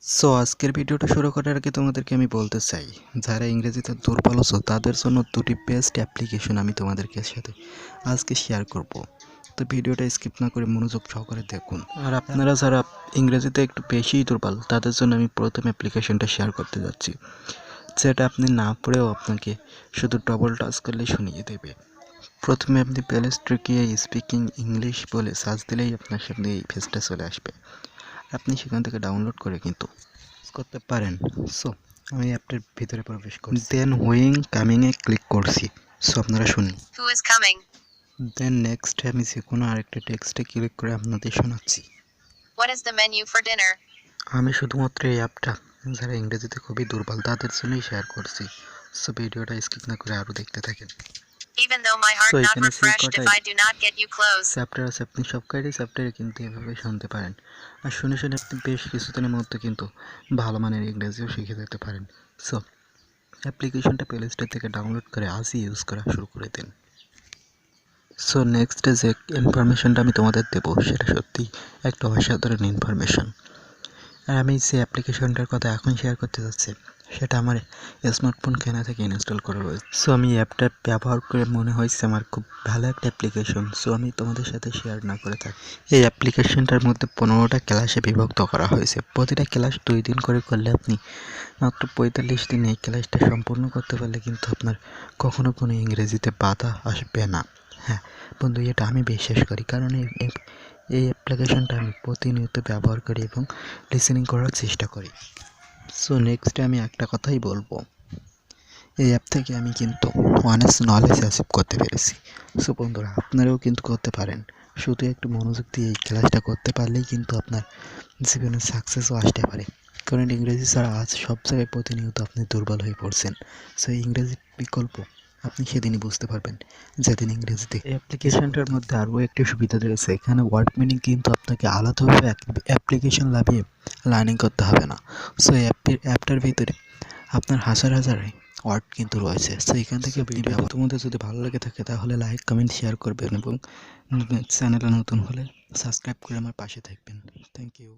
So আজকের ভিডিওটা শুরু করার আগে তোমাদেরকে আমি বলতে চাই, যারা ইংরেজিতে দুর্বল আছো তাদের জন্য দুটি বেস্ট অ্যাপ্লিকেশন আমি তোমাদেরকে সাথে আজকে শেয়ার করব। তো ভিডিওটা স্কিপ না করে মনোযোগ সহকারে দেখুন। আর আপনারা যারা ইংরেজিতে একটু বেশিই দুর্বল তাদের জন্য আমি প্রথম অ্যাপ্লিকেশনটা শেয়ার করতে যাচ্ছি, যেটা আপনি না পড়েও আপনাকে শুধু ডবল টাচ করলেই শুনিয়ে দেবে। প্রথমে আপনি প্লে স্টোরে গিয়ে স্পিকিং ইংলিশ বলে সার্চ দিলেই আপনার সামনে এই পেজটা চলে আসবে। আপনি সেখান থেকে ডাউনলোড করে কিন্তু করতে পারেন। সো আমি অ্যাপটার ভিতরে প্রবেশ করছি, দেন হুইং কামিংয়ে ক্লিক করছি। সো আপনারা শুনুন। Who is coming? Then next আমি যে কোনো আরেকটা টেক্সটে ক্লিক করে আপনাদের শোনাচ্ছি। What is the menu for dinner? আমি শুধুমাত্র এই অ্যাপটা যারা ইংরেজিতে খুবই দুর্বল তাদের জন্যই শেয়ার করছি। সো ভিডিওটা স্কিপ না করে আরও দেখতে থাকেন। Even though my heart So, not এখানে refreshed if I do not get you close. Chapter আছে, আপনি সব কয়টি চ্যাপ্টারে কিন্তু এভাবে শুনতে পারেন। আর শুনে শুনে আপনি বেশ কিছুদিনের মধ্যে কিন্তু ভালো মানের ইংরেজিও শিখে যেতে পারেন। সো অ্যাপ্লিকেশনটা প্লে স্টোর থেকে ডাউনলোড করে আজই ইউজ করা শুরু করে দিন। সো নেক্সট যে ইনফরমেশনটা আমি তোমাদের দেবো সেটা সত্যি একটা অসাধারণ ইনফরমেশন। আর আমি যে অ্যাপ্লিকেশনটার কথা এখন শেয়ার করতে যাচ্ছি সেটা আমার স্মার্টফোন কেনা থেকে ইনস্টল করা রয়েছে। সো আমি অ্যাপটা ব্যবহার করে মনে হয়েছে আমার খুব ভালো একটা অ্যাপ্লিকেশন। সো আমি তোমাদের সাথে শেয়ার না করে থাকি। এই অ্যাপ্লিকেশনটার মধ্যে 15টা ক্লাসে বিভক্ত করা হয়েছে। প্রতিটা ক্লাস 2 দিন করে করলে আপনি মাত্র 45 দিনে এই ক্লাসটা সম্পূর্ণ করতে পারলে কিন্তু আপনার কখনো কোনো ইংরেজিতে বাধা আসবে না। হ্যাঁ বন্ধু, এটা আমি বিশ্বাস করি, কারণ এই অ্যাপ্লিকেশনটা আমি প্রতিনিয়ত ব্যবহার করি এবং লিসেনিং করার চেষ্টা করি। সো নেক্সটে আমি একটা কথাই বলবো, এই অ্যাপ থেকে আমি কিন্তু অনেস্ট নলেজ অ্যাচিভ করতে পেরেছি। সো বন্ধুরা, আপনারাও কিন্তু করতে পারেন। শুধু একটু মনোযোগ দিয়ে এই ক্লাসটা করতে পারলেই কিন্তু আপনার জীবনে সাকসেসও আসতে পারে। কারণ ইংরেজি ছাড়া আজ সব জায়গায় প্রতিনিয়ত আপনি দুর্বল হয়ে পড়ছেন। সো ইংরেজি বিকল্প আপনি সেদিনই বুঝতে পারবেন যেদিন ইংরেজিতে। এই অ্যাপ্লিকেশনটার মধ্যে আরও একটি সুবিধা রয়েছে, এখানে ওয়ার্ড মিনিং কিন্তু আপনাকে আলাদাভাবে অ্যাপ্লিকেশন লাগিয়ে লার্নিং করতে হবে না। সো অ্যাপটার ভিতরে আপনার হাজার হাজার ওয়ার্ড কিন্তু রয়েছে। সো এখান থেকে ভিডিও তোমাদের যদি ভালো লেগে থাকে তাহলে লাইক কমেন্ট শেয়ার করবেন এবং চ্যানেলে নতুন হলে সাবস্ক্রাইব করে আমার পাশে থাকবেন। Thank you.